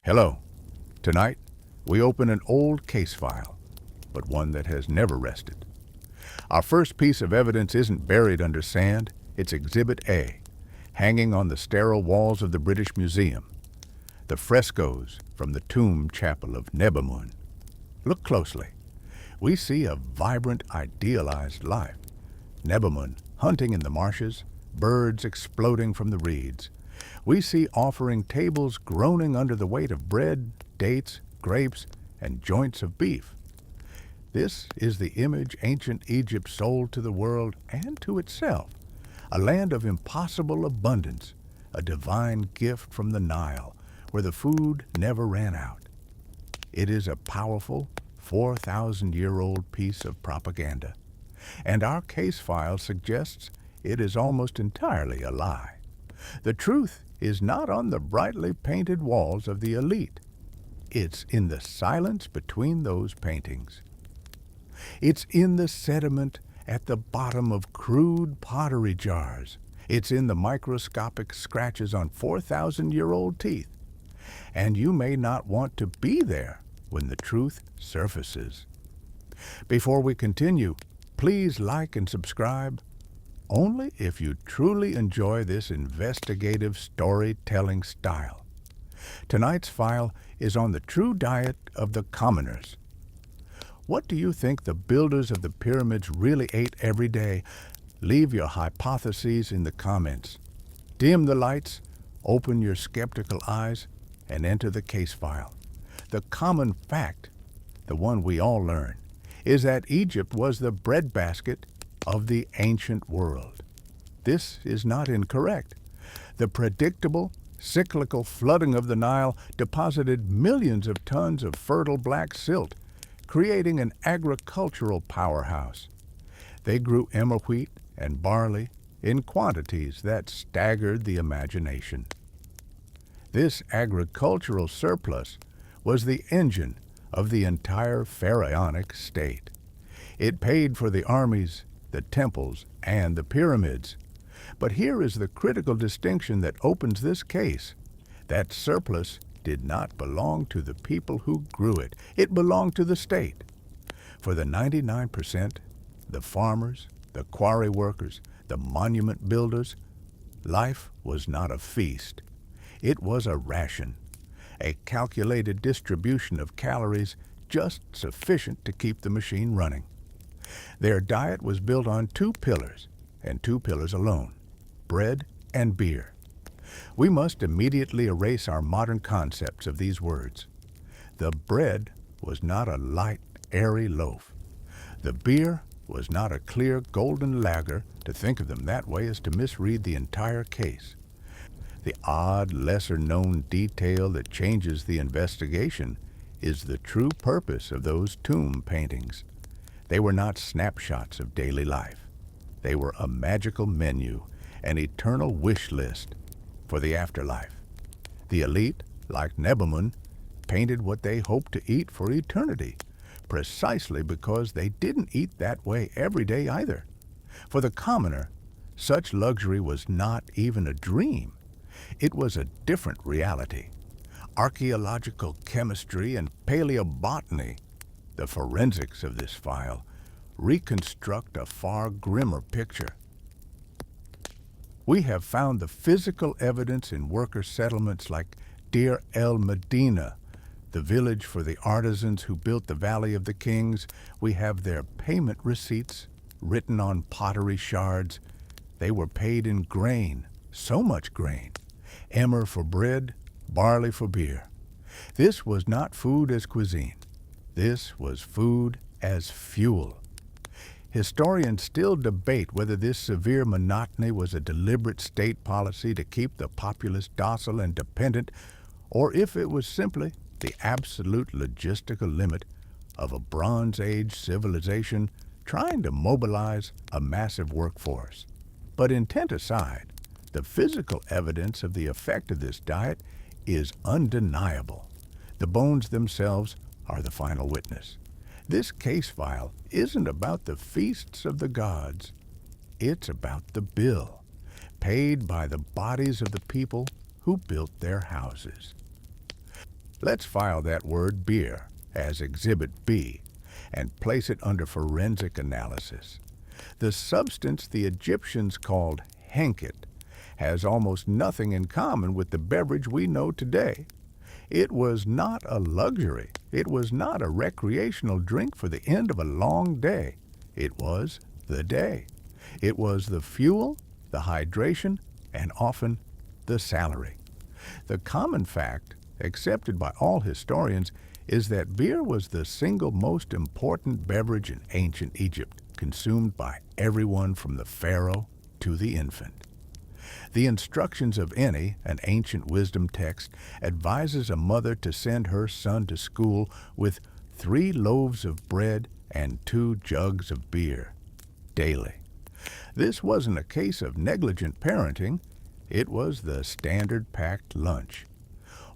Hello. Tonight, we open an old case file, but one that has never rested. Our first piece of evidence isn't buried under sand, it's Exhibit A, hanging on the sterile walls of the British Museum. The frescoes from the tomb chapel of Nebamun. Look closely. We see a vibrant, idealized life. Nebamun hunting in the marshes, birds exploding from the reeds. We see offering tables groaning under the weight of bread, dates, grapes, and joints of beef. This is the image ancient Egypt sold to the world and to itself, a land of impossible abundance, a divine gift from the Nile, where the food never ran out. It is a powerful, 4,000-year-old piece of propaganda, and our case file suggests it is almost entirely a lie. The truth is not on the brightly painted walls of the elite. It's in the silence between those paintings. It's in the sediment at the bottom of crude pottery jars. It's in the microscopic scratches on 4,000-year-old teeth. And you may not want to be there when the truth surfaces. Before we continue, please like and subscribe, only if you truly enjoy this investigative storytelling style. Tonight's file is on the true diet of the commoners. What do you think the builders of the pyramids really ate every day? Leave your hypotheses in the comments. Dim the lights, open your skeptical eyes, and enter the case file. The common fact, the one we all learn, is that Egypt was the breadbasket of the ancient world. This is not incorrect. The predictable, cyclical flooding of the Nile deposited millions of tons of fertile black silt, creating an agricultural powerhouse. They grew emmer wheat and barley in quantities that staggered the imagination. This agricultural surplus was the engine of the entire pharaonic state. It paid for the armies, the temples, and the pyramids. But here is the critical distinction that opens this case. That surplus did not belong to the people who grew it. It belonged to the state. For the 99%, the farmers, the quarry workers, the monument builders, life was not a feast. It was a ration, a calculated distribution of calories just sufficient to keep the machine running. Their diet was built on two pillars, and two pillars alone: bread and beer. We must immediately erase our modern concepts of these words. The bread was not a light, airy loaf. The beer was not a clear, golden lager. To think of them that way is to misread the entire case. The odd, lesser-known detail that changes the investigation is the true purpose of those tomb paintings. They were not snapshots of daily life. They were a magical menu, an eternal wish list for the afterlife. The elite, like Nebamun, painted what they hoped to eat for eternity, precisely because they didn't eat that way every day either. For the commoner, such luxury was not even a dream. It was a different reality. Archaeological chemistry and paleobotany, the forensics of this file, reconstruct a far grimmer picture. We have found the physical evidence in worker settlements like Deir el-Medina, the village for the artisans who built the Valley of the Kings. We have their payment receipts written on pottery shards. They were paid in grain, so much grain. Emmer for bread, barley for beer. This was not food as cuisine. This was food as fuel. Historians still debate whether this severe monotony was a deliberate state policy to keep the populace docile and dependent, or if it was simply the absolute logistical limit of a Bronze Age civilization trying to mobilize a massive workforce. But intent aside, the physical evidence of the effect of this diet is undeniable. The bones themselves are the final witness. This case file isn't about the feasts of the gods. It's about the bill, paid by the bodies of the people who built their houses. Let's file that word beer as Exhibit B and place it under forensic analysis. The substance the Egyptians called henket has almost nothing in common with the beverage we know today. It was not a luxury. It was not a recreational drink for the end of a long day. It was the day. It was the fuel, the hydration, and often the salary. The common fact, accepted by all historians, is that beer was the single most important beverage in ancient Egypt, consumed by everyone from the pharaoh to the infant. The instructions of any, an ancient wisdom text, advises a mother to send her son to school with 3 loaves of bread and 2 jugs of beer daily. This wasn't a case of negligent parenting. It was the standard packed lunch.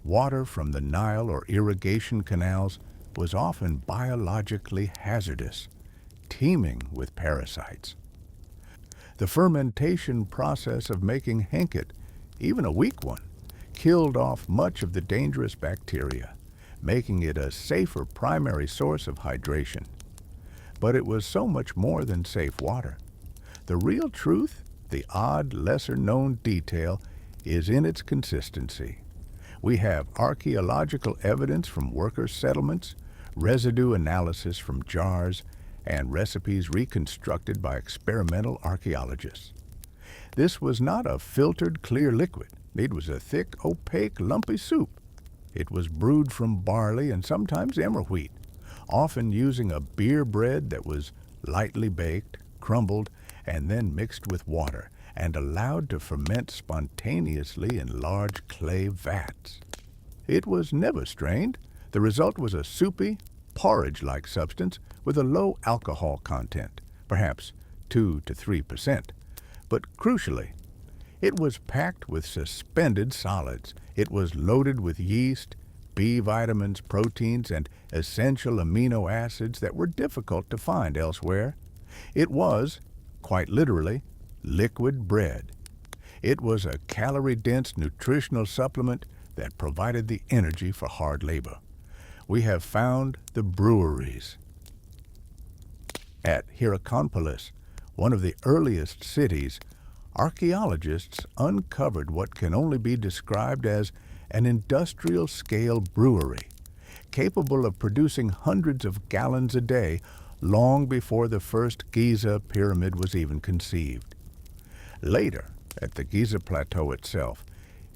Water from the Nile or irrigation canals was often biologically hazardous, teeming with parasites. The fermentation process of making henket, even a weak one, killed off much of the dangerous bacteria, making it a safer primary source of hydration. But it was so much more than safe water. The real truth, the odd, lesser-known detail, is in its consistency. We have archaeological evidence from worker settlements, residue analysis from jars, and recipes reconstructed by experimental archaeologists. This was not a filtered, clear liquid. It was a thick, opaque, lumpy soup. It was brewed from barley and sometimes emmer wheat, often using a beer bread that was lightly baked, crumbled, and then mixed with water and allowed to ferment spontaneously in large clay vats. It was never strained. The result was a soupy, porridge-like substance with a low alcohol content, perhaps 2 to 3%. But crucially, it was packed with suspended solids. It was loaded with yeast, B vitamins, proteins, and essential amino acids that were difficult to find elsewhere. It was, quite literally, liquid bread. It was a calorie-dense nutritional supplement that provided the energy for hard labor. We have found the breweries. At Hierakonpolis, one of the earliest cities, archaeologists uncovered what can only be described as an industrial-scale brewery, capable of producing hundreds of gallons a day long before the first Giza pyramid was even conceived. Later, at the Giza Plateau itself,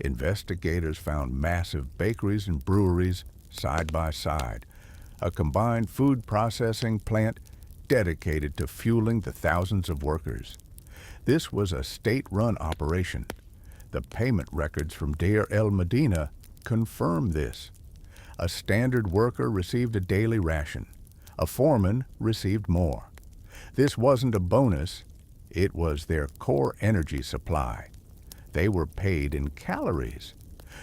investigators found massive bakeries and breweries side by side, a combined food processing plant dedicated to fueling the thousands of workers. This was a state-run operation. The payment records from Deir el-Medina confirm this. A standard worker received a daily ration. A foreman received more. This wasn't a bonus. It was their core energy supply. They were paid in calories.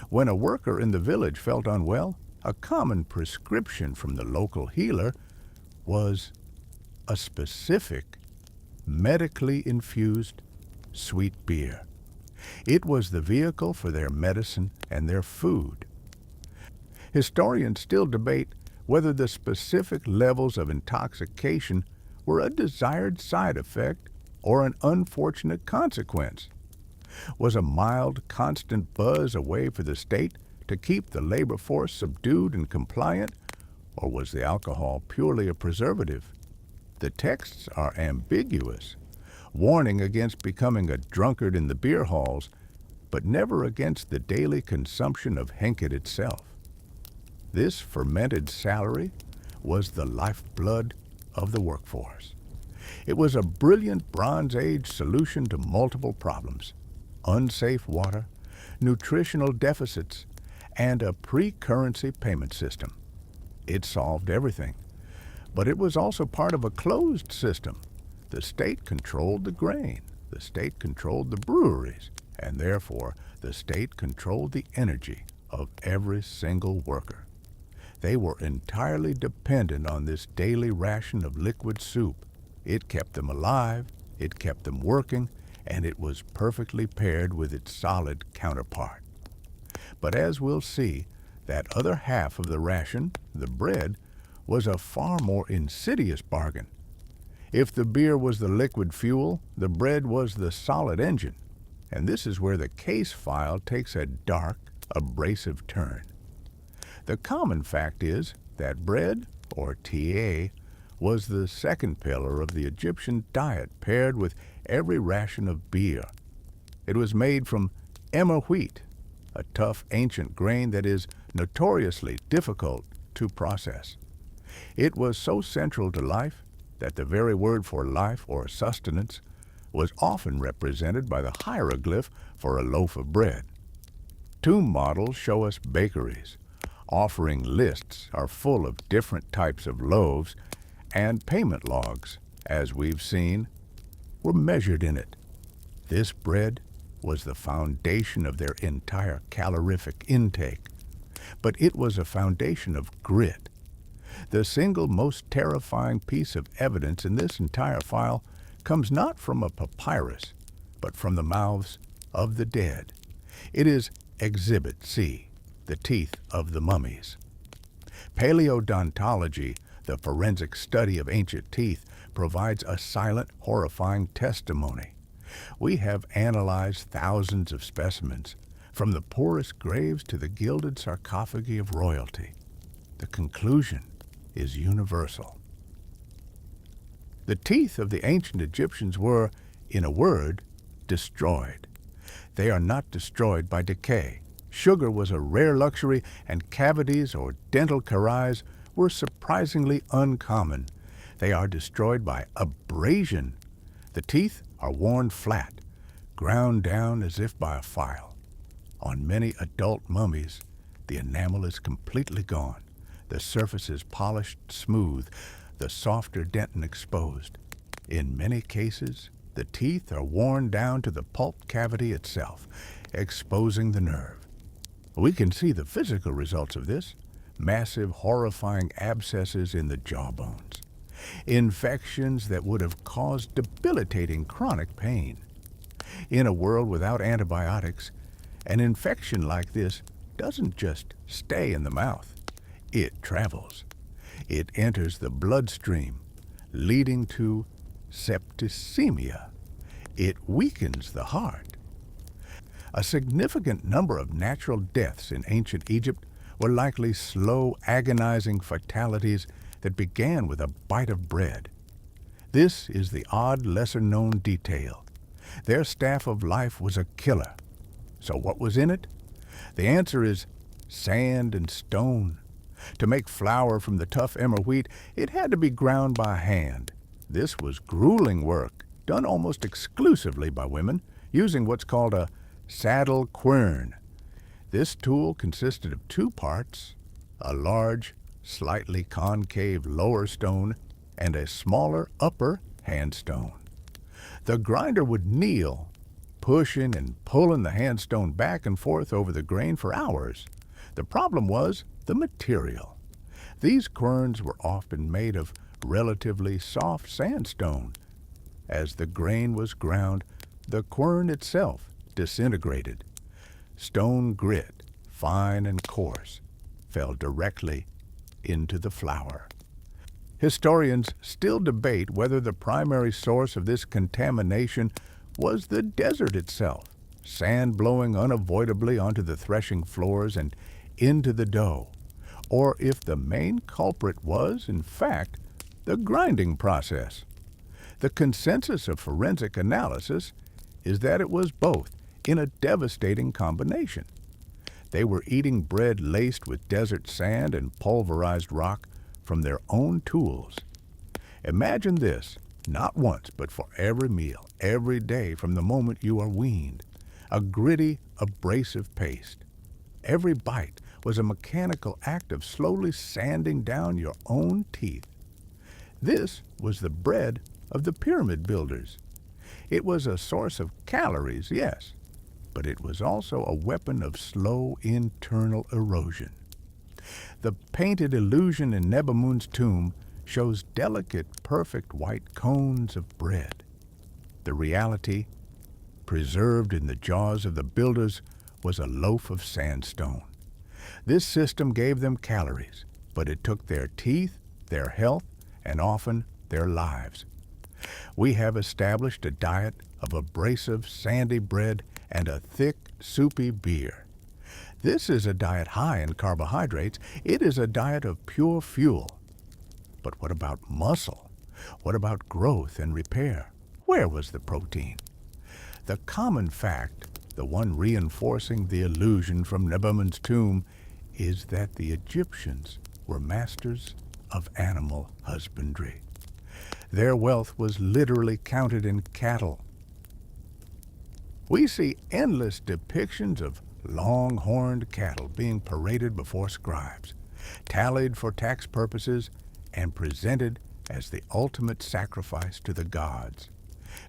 When a worker in the village felt unwell, a common prescription from the local healer was a specific, medically infused sweet beer. It was the vehicle for their medicine and their food. Historians still debate whether the specific levels of intoxication were a desired side effect or an unfortunate consequence. Was a mild, constant buzz a way for the state to keep the labor force subdued and compliant, or was the alcohol purely a preservative? The texts are ambiguous, warning against becoming a drunkard in the beer halls, but never against the daily consumption of henket itself. This fermented salary was the lifeblood of the workforce. It was a brilliant Bronze Age solution to multiple problems: unsafe water, nutritional deficits, and a pre-currency payment system. It solved everything. But it was also part of a closed system. The state controlled the grain, the state controlled the breweries, and therefore the state controlled the energy of every single worker. They were entirely dependent on this daily ration of liquid soup. It kept them alive, it kept them working, and it was perfectly paired with its solid counterpart. But as we'll see, That other half of the ration, the bread, was a far more insidious bargain. If the beer was the liquid fuel, the bread was the solid engine. And this is where the case file takes a dark, abrasive turn. The common fact is that bread, or TA, was the second pillar of the Egyptian diet paired with every ration of beer. It was made from emmer wheat, a tough ancient grain that is notoriously difficult to process. It was so central to life that the very word for life or sustenance was often represented by the hieroglyph for a loaf of bread. Tomb models show us bakeries. Offering lists are full of different types of loaves, and payment logs, as we've seen, were measured in it. This bread was the foundation of their entire calorific intake, but it was a foundation of grit. The single most terrifying piece of evidence in this entire file comes not from a papyrus, but from the mouths of the dead. It is Exhibit C, the teeth of the mummies. Paleodontology, the forensic study of ancient teeth, provides a silent, horrifying testimony. We have analyzed thousands of specimens, from the poorest graves to the gilded sarcophagi of royalty. The conclusion is universal. The teeth of the ancient Egyptians were, in a word, destroyed. They are not destroyed by decay. Sugar was a rare luxury, and cavities or dental caries were surprisingly uncommon. They are destroyed by abrasion. The teeth are worn flat, ground down as if by a file. On many adult mummies, the enamel is completely gone. The surface is polished smooth, the softer dentin exposed. In many cases, the teeth are worn down to the pulp cavity itself, exposing the nerve. We can see the physical results of this: massive, horrifying abscesses in the jawbones, infections that would have caused debilitating chronic pain. In a world without antibiotics, an infection like this doesn't just stay in the mouth. It travels. It enters the bloodstream, leading to septicemia. It weakens the heart. A significant number of natural deaths in ancient Egypt were likely slow, agonizing fatalities that began with a bite of bread. This is the odd, lesser-known detail. Their staff of life was a killer. So what was in it? The answer is sand and stone. To make flour from the tough emmer wheat, it had to be ground by hand. This was grueling work, done almost exclusively by women, using what's called a saddle quern. This tool consisted of two parts: a large, slightly concave lower stone and a smaller upper hand stone. The grinder would kneel, pushing and pulling the hand stone back and forth over the grain for hours. The problem was the material. These querns were often made of relatively soft sandstone. As the grain was ground, the quern itself disintegrated. Stone grit, fine and coarse, fell directly into the flour. Historians still debate whether the primary source of this contamination was the desert itself, sand blowing unavoidably onto the threshing floors and into the dough, or if the main culprit was, in fact, the grinding process. The consensus of forensic analysis is that it was both, in a devastating combination. They were eating bread laced with desert sand and pulverized rock from their own tools. Imagine this, not once, but for every meal, every day from the moment you are weaned. A gritty, abrasive paste. Every bite was a mechanical act of slowly sanding down your own teeth. This was the bread of the pyramid builders. It was a source of calories, yes, but it was also a weapon of slow internal erosion. The painted illusion in Nebamun's tomb shows delicate, perfect white cones of bread. The reality, preserved in the jaws of the builders, was a loaf of sandstone. This system gave them calories, but it took their teeth, their health, and often their lives. We have established a diet of abrasive, sandy bread and a thick, soupy beer. This is a diet high in carbohydrates. It is a diet of pure fuel. But what about muscle? What about growth and repair? Where was the protein? The common fact, the one reinforcing the illusion from Nebuchadnezzar's tomb, is that the Egyptians were masters of animal husbandry. Their wealth was literally counted in cattle. We see endless depictions of long-horned cattle being paraded before scribes, tallied for tax purposes, and presented as the ultimate sacrifice to the gods.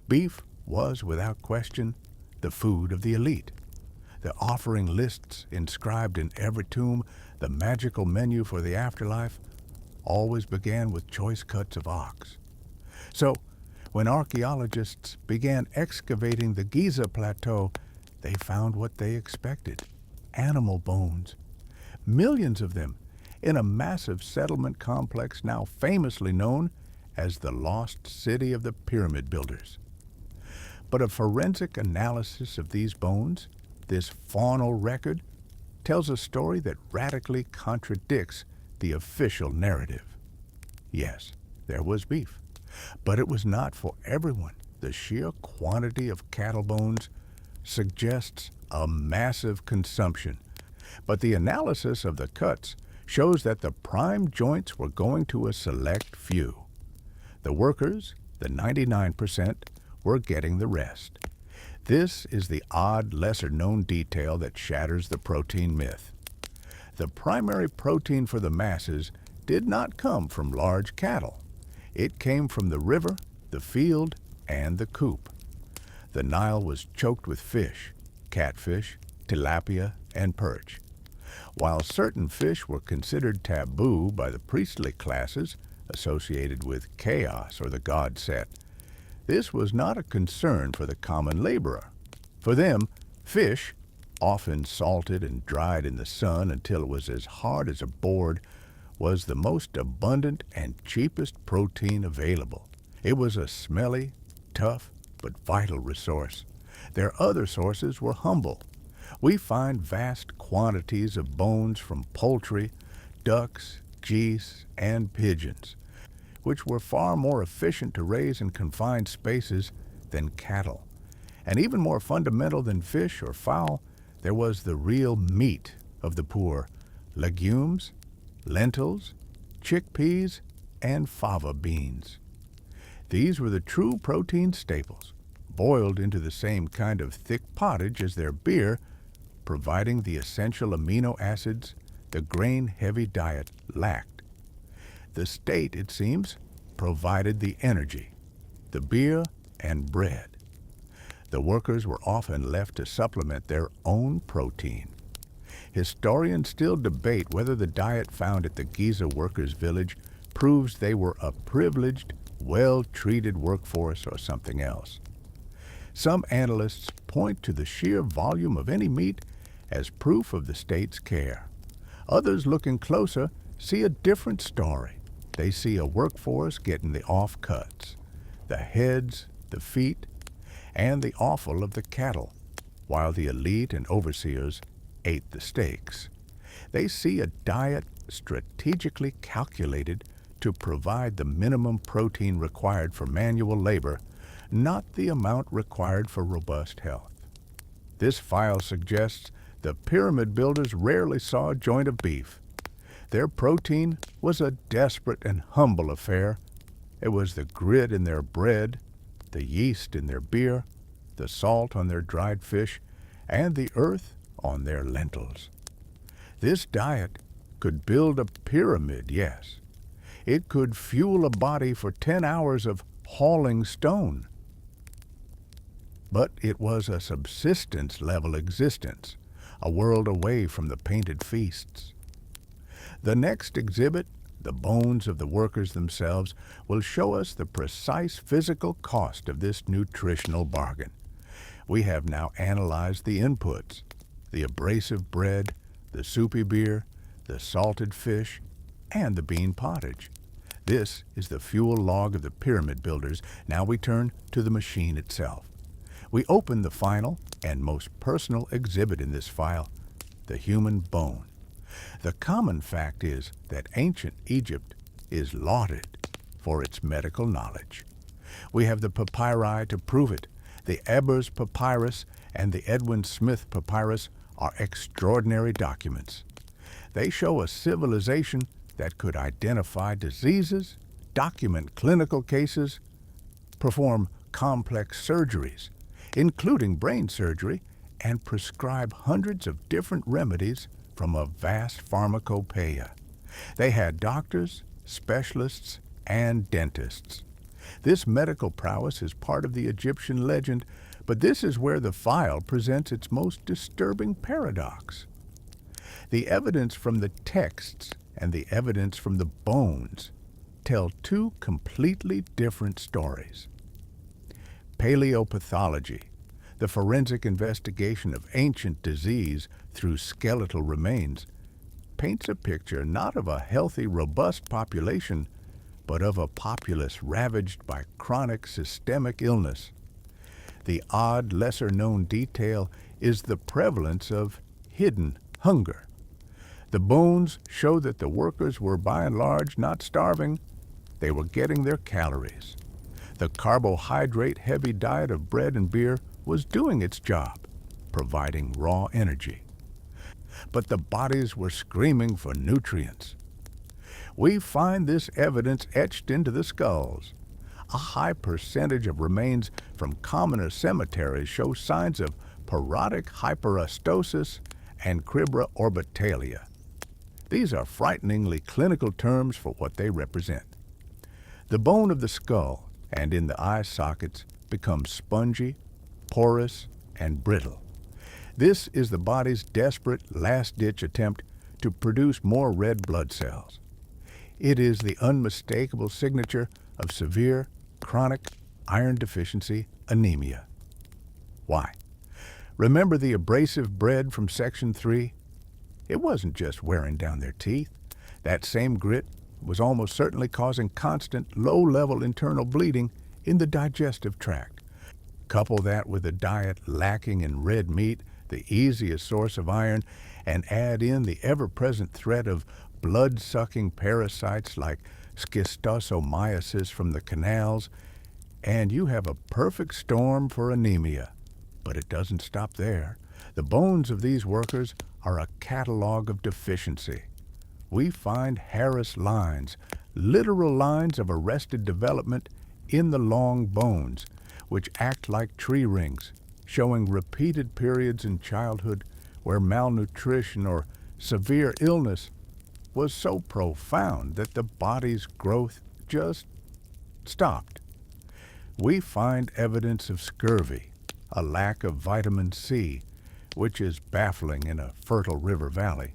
Beef was, without question, the food of the elite. The offering lists inscribed in every tomb, the magical menu for the afterlife, always began with choice cuts of ox. So, when archaeologists began excavating the Giza Plateau, they found what they expected: animal bones. Millions of them in a massive settlement complex now famously known as the Lost City of the Pyramid Builders. But a forensic analysis of these bones, this faunal record, tells a story that radically contradicts the official narrative. Yes, there was beef, but it was not for everyone. The sheer quantity of cattle bones suggests a massive consumption, but the analysis of the cuts shows that the prime joints were going to a select few. The workers, the 99%, were getting the rest. This is the odd, lesser-known detail that shatters the protein myth. The primary protein for the masses did not come from large cattle. It came from the river, the field, and the coop. The Nile was choked with fish, catfish, tilapia, and perch. While certain fish were considered taboo by the priestly classes associated with chaos or the god Set, this was not a concern for the common laborer. For them, fish, often salted and dried in the sun until it was as hard as a board, was the most abundant and cheapest protein available. It was a smelly, tough, but vital resource. Their other sources were humble. We find vast quantities of bones from poultry, ducks, geese, and pigeons, which were far more efficient to raise in confined spaces than cattle. And even more fundamental than fish or fowl, there was the real meat of the poor: legumes, lentils, chickpeas, and fava beans. These were the true protein staples, boiled into the same kind of thick pottage as their beer, providing the essential amino acids the grain-heavy diet lacked. The state, it seems, provided the energy, the beer and bread. The workers were often left to supplement their own protein. Historians still debate whether the diet found at the Giza workers' village proves they were a privileged, well-treated workforce or something else. Some analysts point to the sheer volume of any meat as proof of the state's care. Others, looking closer, see a different story. They see a workforce getting the offcuts, the heads, the feet, and the offal of the cattle, while the elite and overseers ate the steaks. They see a diet strategically calculated to provide the minimum protein required for manual labor, not the amount required for robust health. This file suggests the pyramid builders rarely saw a joint of beef. Their protein was a desperate and humble affair. It was the grit in their bread, the yeast in their beer, the salt on their dried fish, and the earth on their lentils. This diet could build a pyramid, yes. It could fuel a body for 10 hours of hauling stone. But it was a subsistence-level existence, a world away from the painted feasts. The next exhibit, the bones of the workers themselves, will show us the precise physical cost of this nutritional bargain. We have now analyzed the inputs: the abrasive bread, the soupy beer, the salted fish, and the bean pottage. This is the fuel log of the pyramid builders. Now we turn to the machine itself. We open the final and most personal exhibit in this file, the human bone. The common fact is that ancient Egypt is lauded for its medical knowledge. We have the papyri to prove it. The Ebers Papyrus and the Edwin Smith Papyrus are extraordinary documents. They show a civilization that could identify diseases, document clinical cases, perform complex surgeries, including brain surgery, and prescribe hundreds of different remedies from a vast pharmacopeia. They had doctors, specialists, and dentists. This medical prowess is part of the Egyptian legend, but this is where the file presents its most disturbing paradox. The evidence from the texts and the evidence from the bones tell two completely different stories. Paleopathology, the forensic investigation of ancient disease through skeletal remains, paints a picture not of a healthy, robust population, but of a populace ravaged by chronic systemic illness. The odd, lesser-known detail is the prevalence of hidden hunger. The bones show that the workers were by and large not starving. They were getting their calories. The carbohydrate-heavy diet of bread and beer was doing its job, providing raw energy. But the bodies were screaming for nutrients. We find this evidence etched into the skulls. A high percentage of remains from commoner cemeteries show signs of parodic hyperostosis and cribra orbitalia. These are frighteningly clinical terms for what they represent. The bone of the skull and in the eye sockets becomes spongy, porous, and brittle. This is the body's desperate last-ditch attempt to produce more red blood cells. It is the unmistakable signature of severe, chronic iron deficiency anemia. Why? Remember the abrasive bread from Section 3? It wasn't just wearing down their teeth. That same grit was almost certainly causing constant, low-level internal bleeding in the digestive tract. Couple that with a diet lacking in red meat, the easiest source of iron, and add in the ever-present threat of blood-sucking parasites like schistosomiasis from the canals, and you have a perfect storm for anemia. But it doesn't stop there. The bones of these workers are a catalog of deficiency. We find Harris lines, literal lines of arrested development in the long bones, which act like tree rings, showing repeated periods in childhood where malnutrition or severe illness was so profound that the body's growth just stopped. We find evidence of scurvy, a lack of vitamin C, which is baffling in a fertile river valley.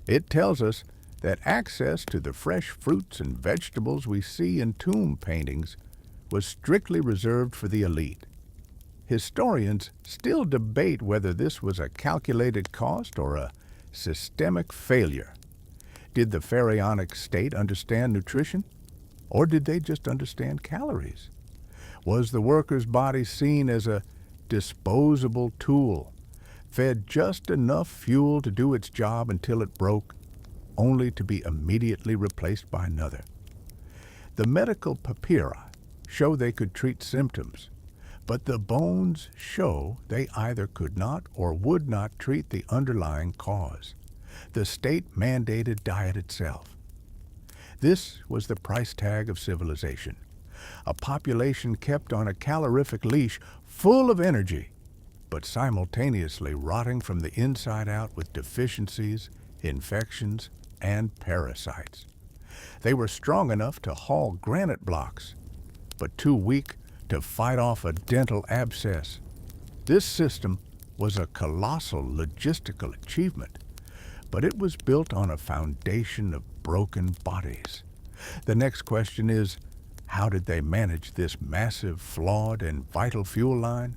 It tells us that access to the fresh fruits and vegetables we see in tomb paintings was strictly reserved for the elite. Historians still debate whether this was a calculated cost or a systemic failure. Did the pharaonic state understand nutrition, or did they just understand calories? Was the worker's body seen as a disposable tool, fed just enough fuel to do its job until it broke, only to be immediately replaced by another? The medical papyri show they could treat symptoms, but the bones show they either could not or would not treat the underlying cause, the state-mandated diet itself. This was the price tag of civilization, a population kept on a calorific leash full of energy, but simultaneously rotting from the inside out with deficiencies, infections, and parasites. They were strong enough to haul granite blocks, but too weak to fight off a dental abscess. This system was a colossal logistical achievement, but it was built on a foundation of broken bodies. The next question is, how did they manage this massive, flawed, and vital fuel line?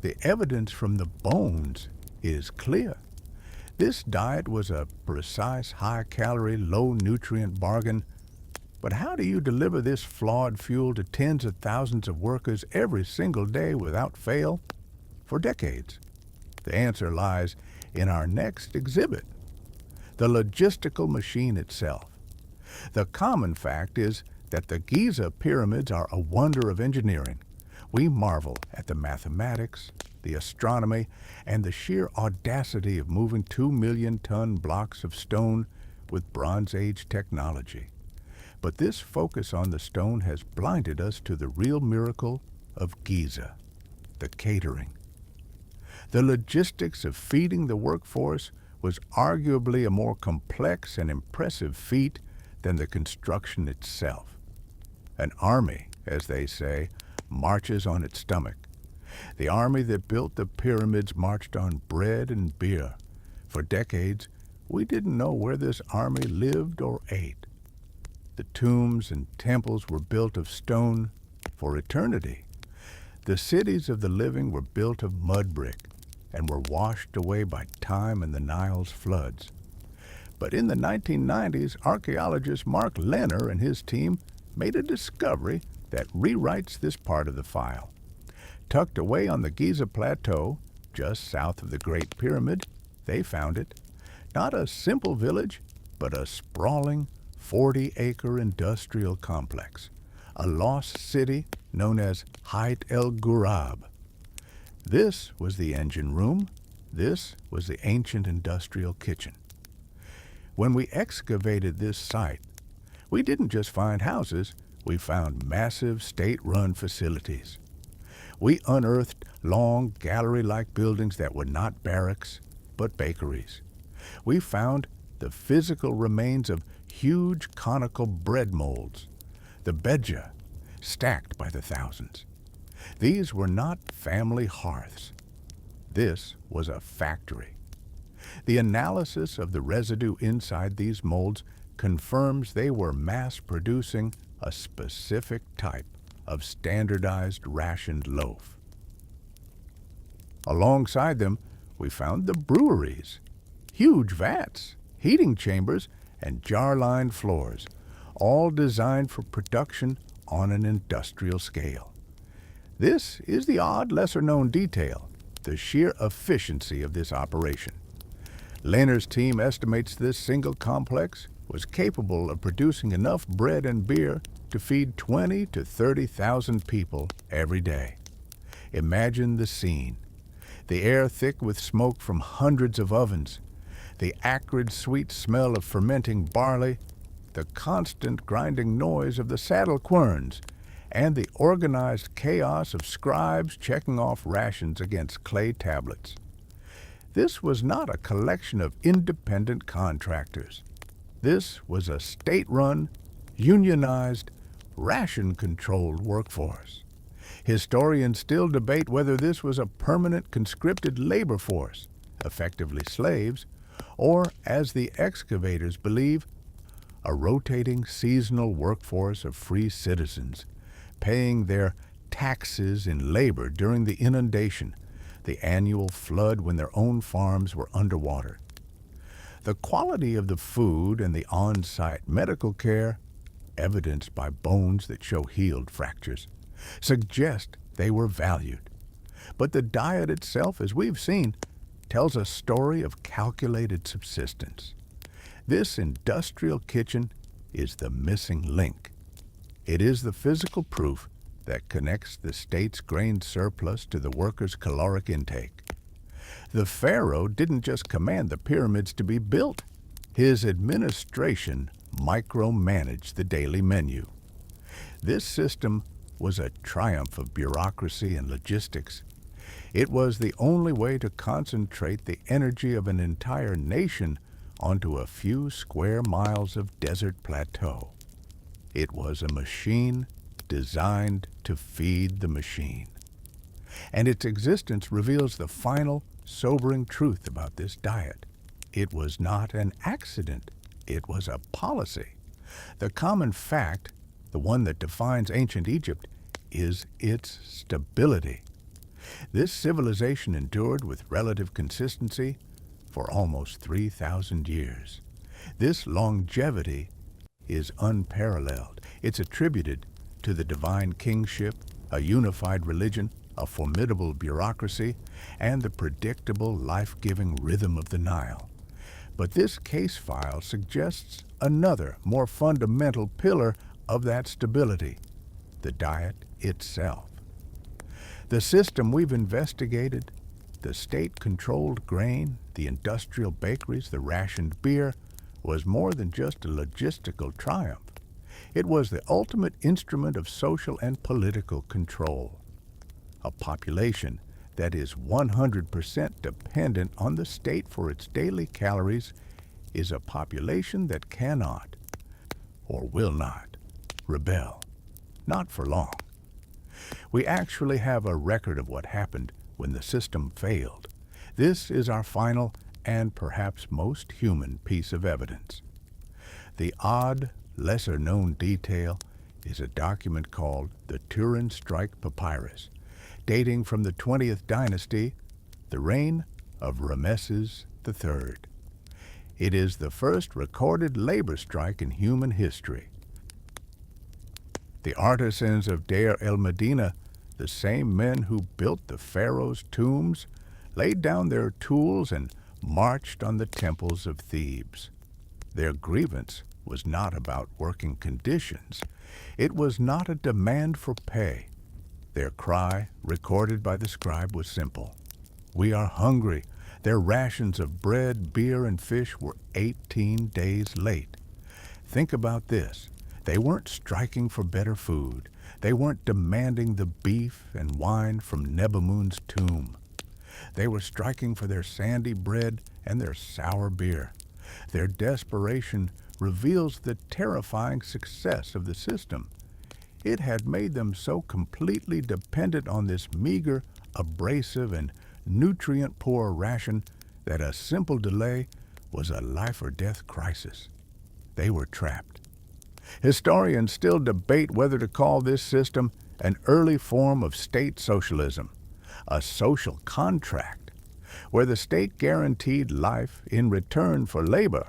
The evidence from the bones is clear. This diet was a precise, high-calorie, low-nutrient bargain. But how do you deliver this flawed fuel to tens of thousands of workers every single day without fail for decades? The answer lies in our next exhibit, the logistical machine itself. The common fact is that the Giza pyramids are a wonder of engineering. We marvel at the mathematics, the astronomy, and the sheer audacity of moving 2 million-ton blocks of stone with Bronze Age technology. But this focus on the stone has blinded us to the real miracle of Giza, the catering. The logistics of feeding the workforce was arguably a more complex and impressive feat than the construction itself. An army, as they say, marches on its stomach. The army that built the pyramids marched on bread and beer. For decades, we didn't know where this army lived or ate. The tombs and temples were built of stone for eternity. The cities of the living were built of mud brick and were washed away by time and the Nile's floods. But in the 1990s, archaeologist Mark Lehner and his team made a discovery that rewrites this part of the file. Tucked away on the Giza Plateau, just south of the Great Pyramid, they found it. Not a simple village, but a sprawling 40-acre industrial complex, a lost city known as Hayt el-Ghurab. This was the engine room. This was the ancient industrial kitchen. When we excavated this site, we didn't just find houses, we found massive state-run facilities. We unearthed long gallery-like buildings that were not barracks, but bakeries. We found the physical remains of huge conical bread molds, the bedja, stacked by the thousands. These were not family hearths. This was a factory. The analysis of the residue inside these molds confirms they were mass-producing a specific type of standardized rationed loaf. Alongside them, we found the breweries, huge vats, heating chambers, and jar-lined floors, all designed for production on an industrial scale. This is the odd, lesser-known detail, the sheer efficiency of this operation. Lehner's team estimates this single complex was capable of producing enough bread and beer to feed 20,000 to 30,000 people every day. Imagine the scene. The air thick with smoke from hundreds of ovens, the acrid sweet smell of fermenting barley, the constant grinding noise of the saddle querns, and the organized chaos of scribes checking off rations against clay tablets. This was not a collection of independent contractors. This was a state-run, unionized, ration-controlled workforce. Historians still debate whether this was a permanent conscripted labor force, effectively slaves, or, as the excavators believe, a rotating seasonal workforce of free citizens, paying their taxes in labor during the inundation, the annual flood when their own farms were underwater. The quality of the food and the on-site medical care, evidenced by bones that show healed fractures, suggest they were valued. But the diet itself, as we've seen, tells a story of calculated subsistence. This industrial kitchen is the missing link. It is the physical proof that connects the state's grain surplus to the workers' caloric intake. The pharaoh didn't just command the pyramids to be built. His administration micromanaged the daily menu. This system was a triumph of bureaucracy and logistics. It was the only way to concentrate the energy of an entire nation onto a few square miles of desert plateau. It was a machine designed to feed the machine. And its existence reveals the final, sobering truth about this diet. It was not an accident. It was a policy. The common fact, the one that defines ancient Egypt, is its stability. This civilization endured with relative consistency for almost 3,000 years. This longevity is unparalleled. It's attributed to the divine kingship, a unified religion, a formidable bureaucracy, and the predictable, life-giving rhythm of the Nile. But this case file suggests another, more fundamental pillar of that stability: the diet itself. The system we've investigated, the state-controlled grain, the industrial bakeries, the rationed beer, was more than just a logistical triumph. It was the ultimate instrument of social and political control. A population that is 100% dependent on the state for its daily calories is a population that cannot, or will not, rebel. Not for long. We actually have a record of what happened when the system failed. This is our final and perhaps most human piece of evidence. The odd, lesser-known detail is a document called the Turin Strike Papyrus, dating from the 20th dynasty, the reign of Rameses III. It is the first recorded labor strike in human history. The artisans of el-medina, the same men who built the pharaoh's tombs, laid down their tools and marched on the temples of Thebes. Their grievance was not about working conditions. It was not a demand for pay. Their cry, recorded by the scribe, was simple: "We are hungry." Their rations of bread, beer, and fish were 18 days late. Think about this. They weren't striking for better food. They weren't demanding the beef and wine from Nebamun's tomb. They were striking for their sandy bread and their sour beer. Their desperation reveals the terrifying success of the system. It had made them so completely dependent on this meager, abrasive, and nutrient-poor ration that a simple delay was a life-or-death crisis. They were trapped. Historians still debate whether to call this system an early form of state socialism, a social contract, where the state guaranteed life in return for labor,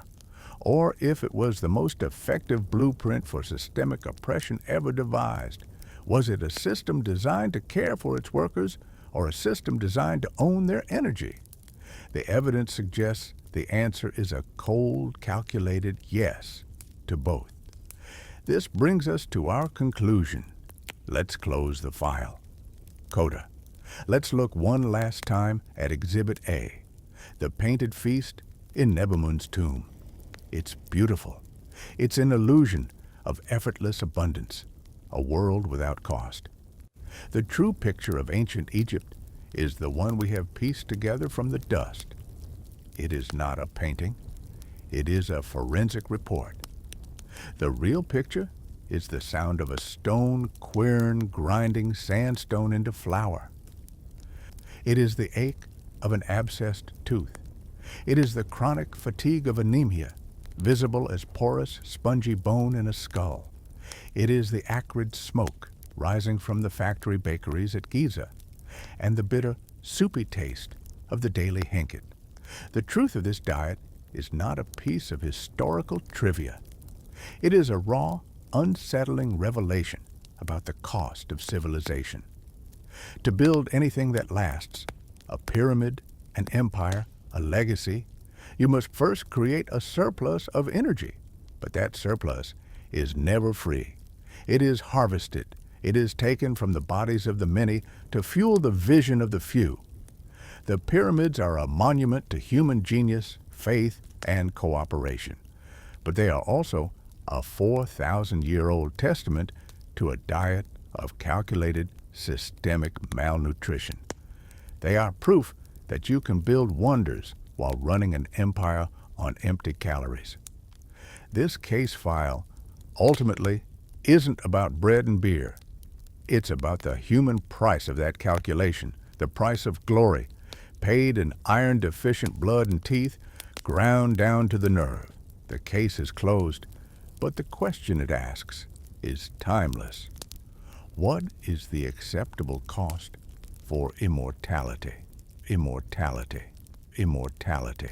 or if it was the most effective blueprint for systemic oppression ever devised. Was it a system designed to care for its workers, or a system designed to own their energy? The evidence suggests the answer is a cold, calculated yes to both. This brings us to our conclusion. Let's close the file. Coda. Let's look one last time at Exhibit A, the painted feast in Nebamun's tomb. It's beautiful. It's an illusion of effortless abundance, a world without cost. The true picture of ancient Egypt is the one we have pieced together from the dust. It is not a painting. It is a forensic report. The real picture is the sound of a stone quern grinding sandstone into flour. It is the ache of an abscessed tooth. It is the chronic fatigue of anemia, visible as porous, spongy bone in a skull. It is the acrid smoke rising from the factory bakeries at Giza, and the bitter, soupy taste of the daily henket. The truth of this diet is not a piece of historical trivia. It is a raw, unsettling revelation about the cost of civilization. To build anything that lasts, a pyramid, an empire, a legacy, you must first create a surplus of energy. But that surplus is never free. It is harvested. It is taken from the bodies of the many to fuel the vision of the few. The pyramids are a monument to human genius, faith, and cooperation. But they are also a 4,000-year-old testament to a diet of calculated, systemic malnutrition. They are proof that you can build wonders while running an empire on empty calories. This case file ultimately isn't about bread and beer. It's about the human price of that calculation, the price of glory, paid in iron-deficient blood and teeth, ground down to the nerve. The case is closed, but the question it asks is timeless. What is the acceptable cost for immortality? Immortality. Immortality.